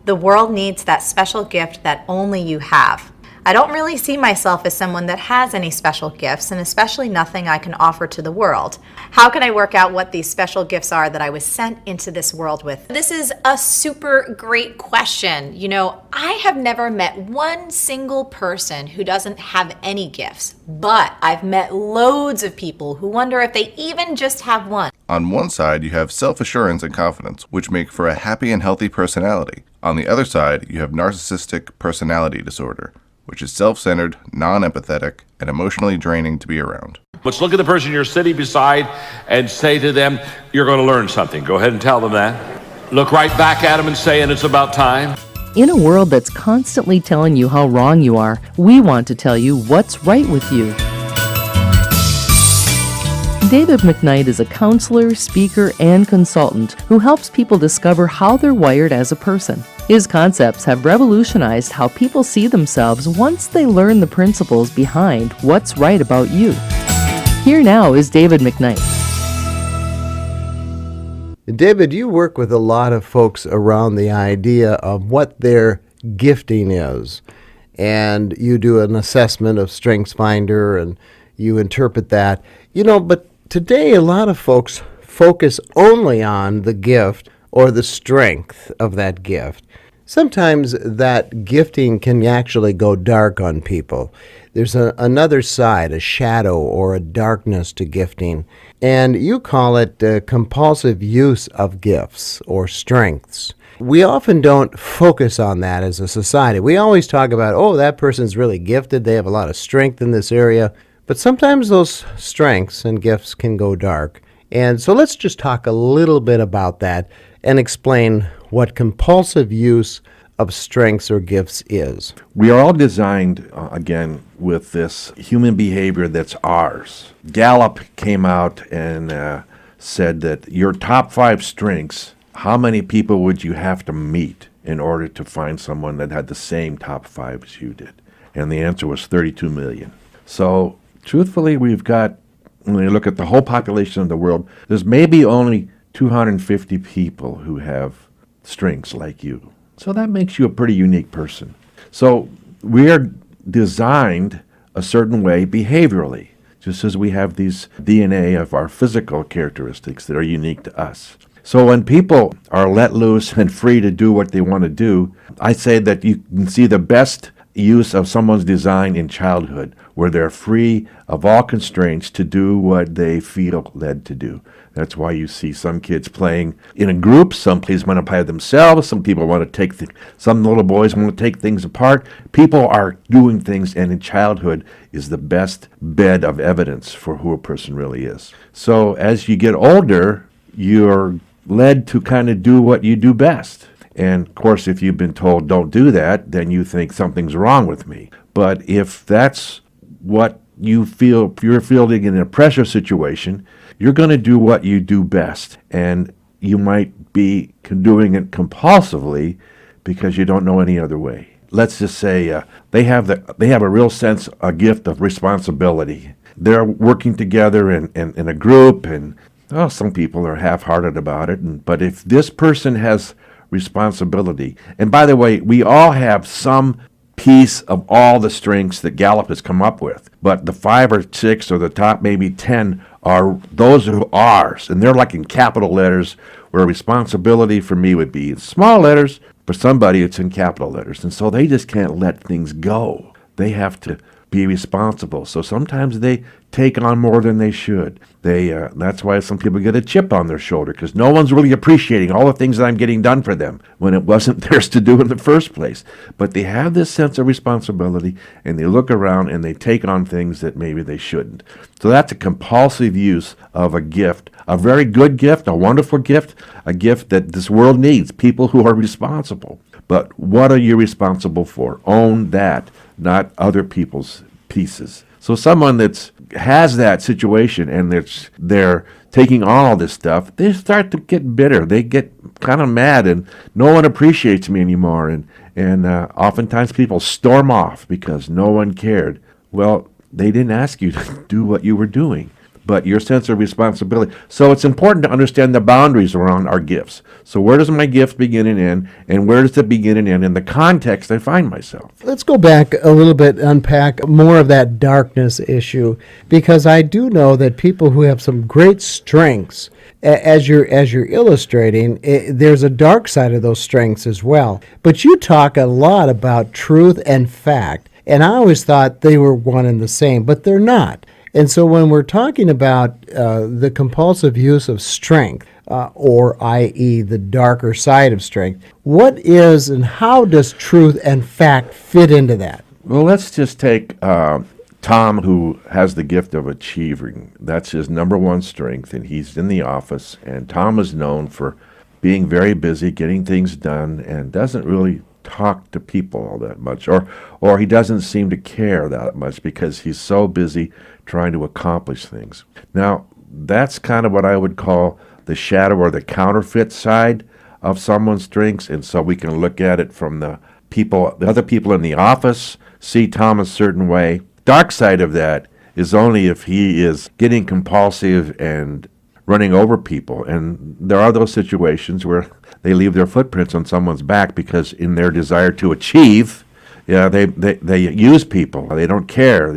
The world needs that special gift that only you have. I don't really see myself as someone that has any special gifts, and especially nothing I can offer to the world. How can I work out what these special gifts are that I was sent into this world with? This is a super great question. You know, I have never met one single person who doesn't have any gifts, but I've met loads of people who wonder if they even just have one. On one side, you have self-assurance and confidence, which make for a happy and healthy personality. On the other side, you have narcissistic personality disorder, which is self-centered, non-empathetic, and emotionally draining to be around. Let's look at the person you're sitting beside and say to them, you're going to learn something. Go ahead and tell them that. Look right back at them and say, and it's about time. In a world that's constantly telling you how wrong you are, we want to tell you what's right with you. David McKnight is a counselor, speaker, and consultant who helps people discover how they're wired as a person. His concepts have revolutionized how people see themselves once they learn the principles behind what's right about you. Here now is David McKnight. David, you work with a lot of folks around the idea of what their gifting is, and you do an assessment of StrengthsFinder and you interpret that. But today a lot of folks focus only on the gift or the strength of that gift. Sometimes that gifting can actually go dark on people. There's another side, a shadow or a darkness to gifting, and you call it compulsive use of gifts or strengths. We often don't focus on that as a society. We always talk about, oh, that person's really gifted, they have a lot of strength in this area, but sometimes those strengths and gifts can go dark. And so let's just talk a little bit about that and explain what compulsive use of strengths or gifts is. We are all designed, again, with this human behavior that's ours. Gallup came out and said that your top 5 strengths, how many people would you have to meet in order to find someone that had the same top 5 as you did? And the answer was 32 million. So, truthfully, we've got, when you look at the whole population of the world, there's maybe only 250 people who have strengths like you. So that makes you a pretty unique person. So we are designed a certain way behaviorally, just as we have these DNA of our physical characteristics that are unique to us. So when people are let loose and free to do what they want to do, I say that you can see the best use of someone's design in childhood, where they're free of all constraints to do what they feel led to do. That's why you see some kids playing in a group. Some kids want to play themselves. Some people want to take some little boys want to take things apart. People are doing things, and in childhood is the best bed of evidence for who a person really is. So as you get older, you're led to kind of do what you do best. And of course, if you've been told don't do that, then you think something's wrong with me. But if that's what you feel, if you're feeling in a pressure situation, you're going to do what you do best. And you might be doing it compulsively because you don't know any other way. Let's just say they have a real sense, a gift of responsibility. They're working together in a group, and some people are half-hearted about it. But if this person has responsibility, and by the way, we all have some piece of all the strengths that Gallup has come up with, but the 5 or 6 or the top maybe 10 are those who are ours, and they're like in capital letters, where responsibility for me would be in small letters. For somebody it's in capital letters, and so they just can't let things go. They have to be responsible. So sometimes they take on more than they should. That's why some people get a chip on their shoulder, because no one's really appreciating all the things that I'm getting done for them when it wasn't theirs to do in the first place. But they have this sense of responsibility, and they look around and they take on things that maybe they shouldn't. So that's a compulsive use of a gift, a very good gift, a wonderful gift, a gift that this world needs, people who are responsible. But what are you responsible for? Own that, not other people's pieces. So someone that has that situation and they're taking on all this stuff, they start to get bitter. They get kind of mad, and no one appreciates me anymore. And oftentimes people storm off because no one cared. Well, they didn't ask you to do what you were doing. but your sense of responsibility. So it's important to understand the boundaries around our gifts. So where does my gift begin and end, and where does it begin and end in the context I find myself? Let's go back a little bit, unpack more of that darkness issue, because I do know that people who have some great strengths, as you're illustrating, there's a dark side of those strengths as well. But you talk a lot about truth and fact, and I always thought they were one and the same, but they're not. And so when we're talking about the compulsive use of strength, or i.e. the darker side of strength, what is and how does truth and fact fit into that? Well, let's just take Tom, who has the gift of achieving. That's his number one strength, and he's in the office. And Tom is known for being very busy, getting things done, and doesn't really talk to people all that much, or he doesn't seem to care that much because he's so busy trying to accomplish things. Now, that's kind of what I would call the shadow or the counterfeit side of someone's strengths, and so we can look at it from the other people in the office see Tom a certain way. Dark side of that is only if he is getting compulsive and running over people, and there are those situations where they leave their footprints on someone's back because in their desire to achieve, they use people. They don't care.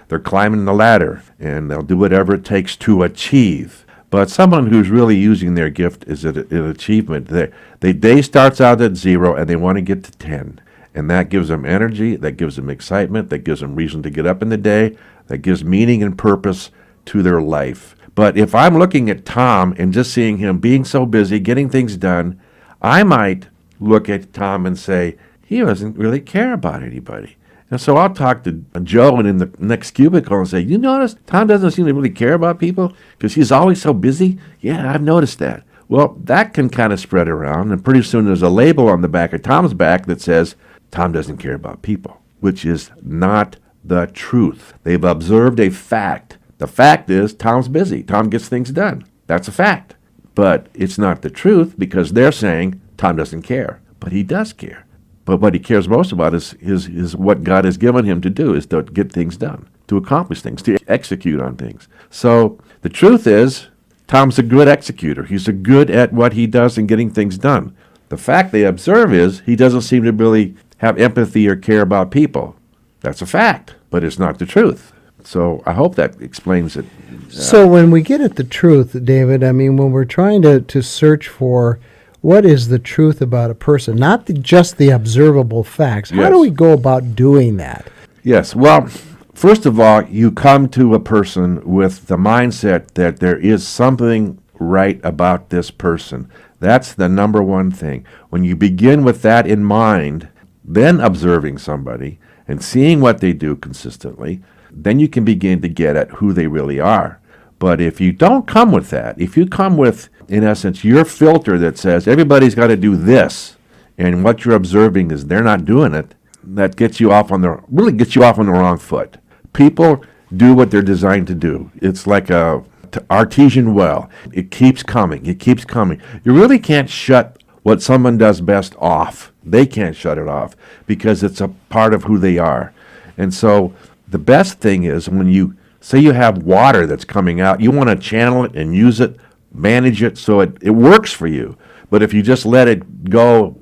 They're climbing the ladder, and they'll do whatever it takes to achieve. But someone who's really using their gift is an achievement. Their day starts out at 0, and they want to get to 10. And that gives them energy, that gives them excitement, that gives them reason to get up in the day, that gives meaning and purpose to their life. But if I'm looking at Tom and just seeing him being so busy, getting things done, I might look at Tom and say, he doesn't really care about anybody. And so I'll talk to Joe and in the next cubicle and say, you notice Tom doesn't seem to really care about people because he's always so busy? Yeah, I've noticed that. Well, that can kind of spread around, and pretty soon there's a label on the back of Tom's back that says, Tom doesn't care about people, which is not the truth. They've observed a fact. The fact is Tom's busy. Tom gets things done. That's a fact. But it's not the truth because they're saying Tom doesn't care. But he does care. But what he cares most about is what God has given him to do, is to get things done, to accomplish things, to execute on things. So the truth is Tom's a good executor. He's good at what he does and getting things done. The fact they observe is he doesn't seem to really have empathy or care about people. That's a fact, but it's not the truth. So I hope that explains it. So when we get at the truth, David, I mean, when we're trying to search for what is the truth about a person, not just the observable facts, how do we go about doing that? Yes, well, first of all, you come to a person with the mindset that there is something right about this person. That's the number one thing. When you begin with that in mind, then observing somebody and seeing what they do consistently, then you can begin to get at who they really are. But if you don't come with that, if you come with, in essence, your filter that says everybody's got to do this, and what you're observing is they're not doing it, that gets you off on the wrong foot. People do what they're designed to do. It's like a artesian well. It keeps coming. It keeps coming. You really can't shut what someone does best off. They can't shut it off because it's a part of who they are. And so the best thing is when you say you have water that's coming out, you want to channel it and use it, manage it so it works for you. But if you just let it go,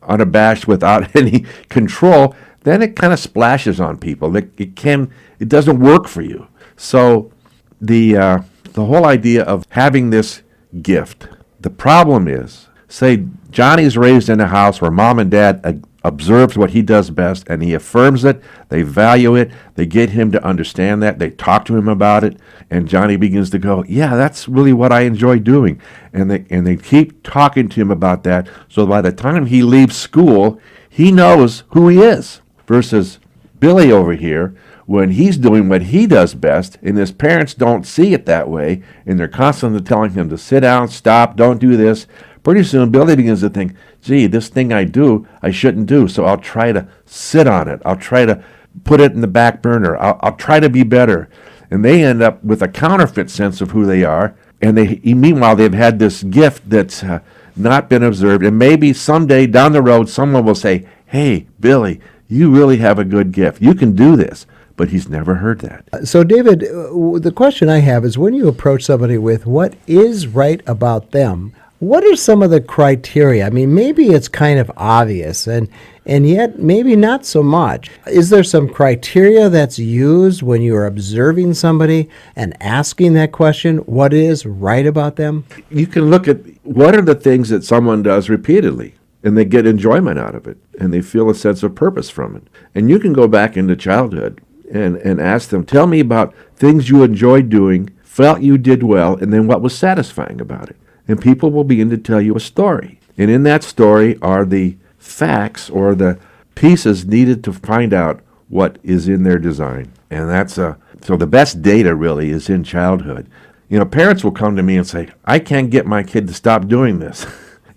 unabashed without any control, then it kind of splashes on people. It doesn't work for you. So the whole idea of having this gift, the problem is, say Johnny's raised in a house where mom and dad observes what he does best and he affirms it, they value it, they get him to understand that, they talk to him about it, and Johnny begins to go, yeah, that's really what I enjoy doing. And they keep talking to him about that, so by the time he leaves school, he knows who he is. Versus Billy over here, when he's doing what he does best, and his parents don't see it that way, and they're constantly telling him to sit down, stop, don't do this, pretty soon Billy begins to think, gee, this thing I do, I shouldn't do, so I'll try to sit on it. I'll try to put it in the back burner. I'll try to be better. And they end up with a counterfeit sense of who they are, and meanwhile they've had this gift that's not been observed, and maybe someday down the road someone will say, hey, Billy, you really have a good gift. You can do this. but he's never heard that. So, David, the question I have is when you approach somebody with what is right about them, what are some of the criteria? I mean, maybe it's kind of obvious, and yet maybe not so much. Is there some criteria that's used when you are observing somebody and asking that question, what is right about them? You can look at what are the things that someone does repeatedly, and they get enjoyment out of it, and they feel a sense of purpose from it. And you can go back into childhood and ask them, tell me about things you enjoyed doing, felt you did well, and then what was satisfying about it. And people will begin to tell you a story. And in that story are the facts or the pieces needed to find out what is in their design. And that's so the best data really is in childhood. You know, parents will come to me and say, I can't get my kid to stop doing this.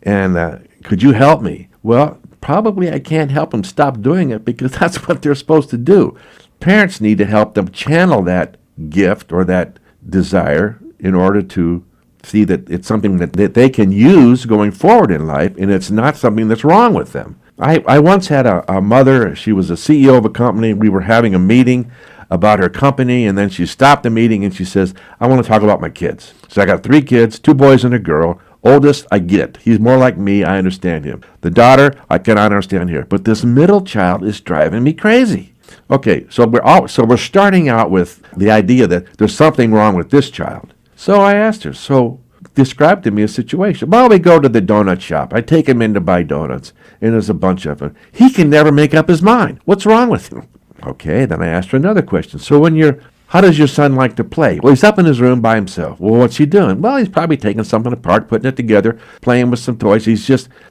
And could you help me? Well, probably I can't help them stop doing it because that's what they're supposed to do. Parents need to help them channel that gift or that desire in order to see that it's something that they can use going forward in life, and it's not something that's wrong with them. I once had a mother, she was a CEO of a company, we were having a meeting about her company, and then she stopped the meeting and she says, I want to talk about my kids. So I got 3 kids, 2 boys and a girl. Oldest, I get. He's more like me, I understand him. The daughter, I cannot understand her. But this middle child is driving me crazy. Okay, so we're starting out with the idea that there's something wrong with this child. So I asked her, so describe to me a situation. Well, we go to the donut shop. I take him in to buy donuts, and there's a bunch of them. He can never make up his mind. What's wrong with him? Okay, then I asked her another question. So how does your son like to play? Well, he's up in his room by himself. Well, what's he doing? Well, he's probably taking something apart, putting it together, playing with some toys.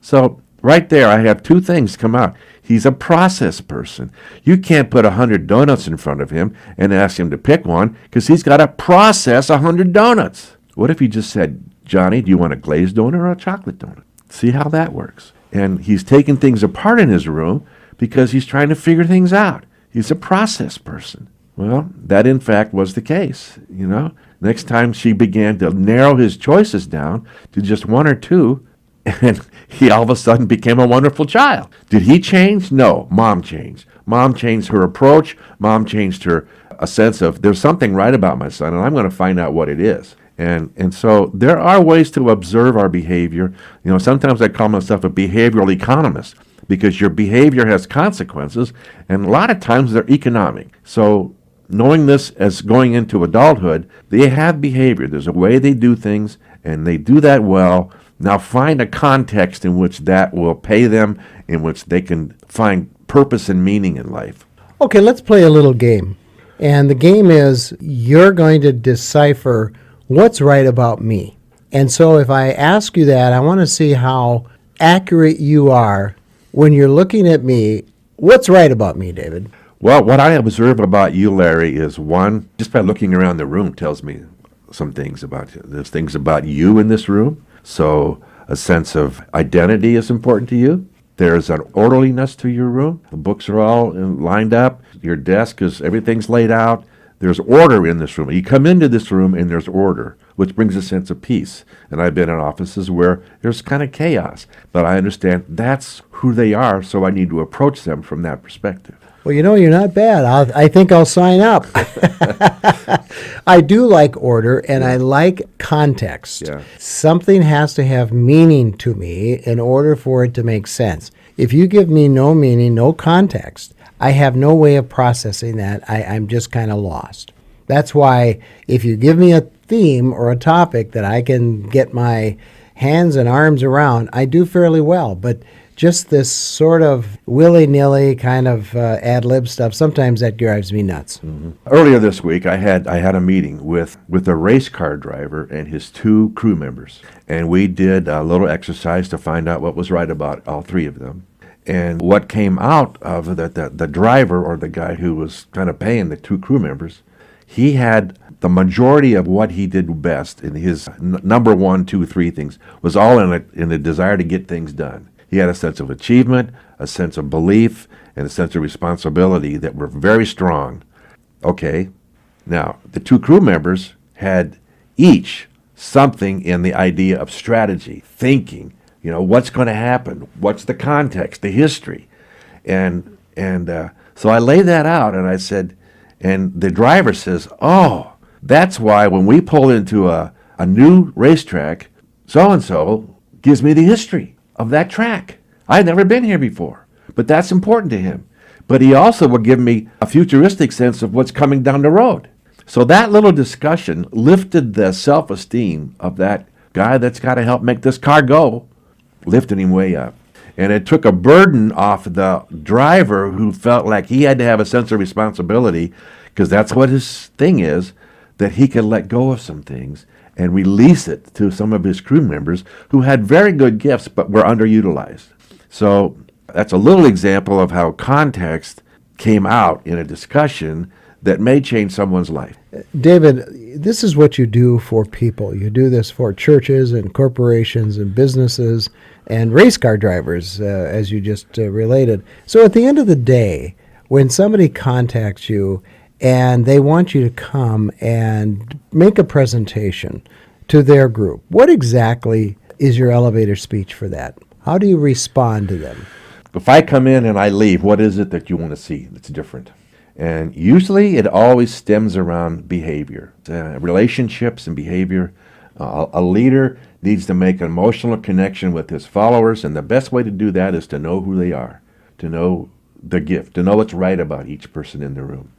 So right there, I have 2 things come out. He's a process person. You can't put 100 donuts in front of him and ask him to pick one because he's got to process 100 donuts. What if he just said, Johnny, do you want a glazed donut or a chocolate donut? See how that works. And he's taking things apart in his room because he's trying to figure things out. He's a process person. Well, that in fact was the case, you know. Next time she began to narrow his choices down to just 1 or 2, and he all of a sudden became a wonderful child. Did he change? No, Mom changed. Mom changed her approach. Mom changed her a sense of there's something right about my son, and I'm going to find out what it is. And so there are ways to observe our behavior. You know, sometimes I call myself a behavioral economist because your behavior has consequences, and a lot of times they're economic. So knowing this as going into adulthood, they have behavior. There's a way they do things, and they do that well. Now find a context in which that will pay them, in which they can find purpose and meaning in life. Okay, let's play a little game. And the game is you're going to decipher what's right about me. And so if I ask you that, I want to see how accurate you are when you're looking at me. What's right about me, David? Well, what I observe about you, Larry, is one, just by looking around the room tells me some things about you. There's things about you in this room. So a sense of identity is important to you. There's an orderliness to your room. The books are all lined up. Your desk everything's laid out. There's order in this room. You come into this room and there's order, which brings a sense of peace. And I've been in offices where there's kind of chaos. But I understand that's who they are, so I need to approach them from that perspective. Well, you know, you're not bad. I think I'll sign up. I do like order, and I like context. Yeah. Something has to have meaning to me in order for it to make sense. If you give me no meaning, no context, I have no way of processing that. I'm just kind of lost. That's why if you give me a theme or a topic that I can get my hands and arms around, I do fairly well. But just this sort of willy-nilly kind of ad-lib stuff, sometimes that drives me nuts. Mm-hmm. Earlier this week, I had a meeting with a race car driver and his 2 crew members. And we did a little exercise to find out what was right about all 3 of them. And what came out of the driver, or the guy who was kind of paying the 2 crew members, he had the majority of what he did best in his number 1, 2, 3 things was all in a desire to get things done. He had a sense of achievement, a sense of belief, and a sense of responsibility that were very strong. Okay, now the 2 crew members had each something in the idea of strategy, thinking, you know, what's going to happen, what's the context, the history. And so I laid that out, and I said, And the driver says, oh, that's why when we pull into a new racetrack, so-and-so gives me the history of that track. I've never been here before, but that's important to him. But he also will give me a futuristic sense of what's coming down the road. So that little discussion lifted the self-esteem of that guy that's got to help make this car go, lifted him way up. And it took a burden off the driver who felt like he had to have a sense of responsibility, because that's what his thing is, that he could let go of some things and release it to some of his crew members who had very good gifts but were underutilized. So that's a little example of how context came out in a discussion that may change someone's life. David, this is what you do for people. You do this for churches and corporations and businesses and race car drivers, as you just related. So at the end of the day, when somebody contacts you and they want you to come and make a presentation to their group, what exactly is your elevator speech for that? How do you respond to them? If I come in and I leave, what is it that you want to see that's different? And usually it always stems around behavior, relationships and behavior. A leader needs to make an emotional connection with his followers, and the best way to do that is to know who they are, to know the gift, to know what's right about each person in the room.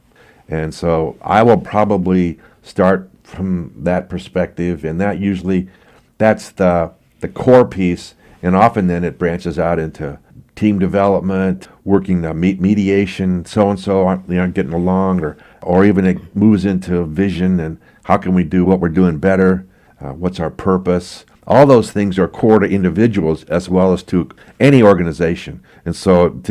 And so I will probably start from that perspective, and that's the core piece, and often then it branches out into team development, working the mediation, so-and-so aren't getting along, or even it moves into vision and how can we do what we're doing better, what's our purpose. All those things are core to individuals as well as to any organization. And so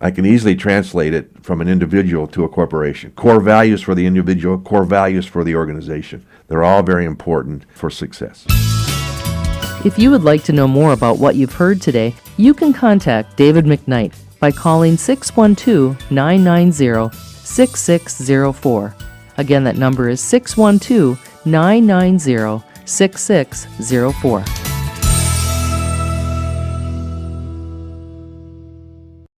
I can easily translate it from an individual to a corporation. Core values for the individual, core values for the organization. They're all very important for success. If you would like to know more about what you've heard today, you can contact David McKnight by calling 612-990-6604. Again, that number is 612-990-6604.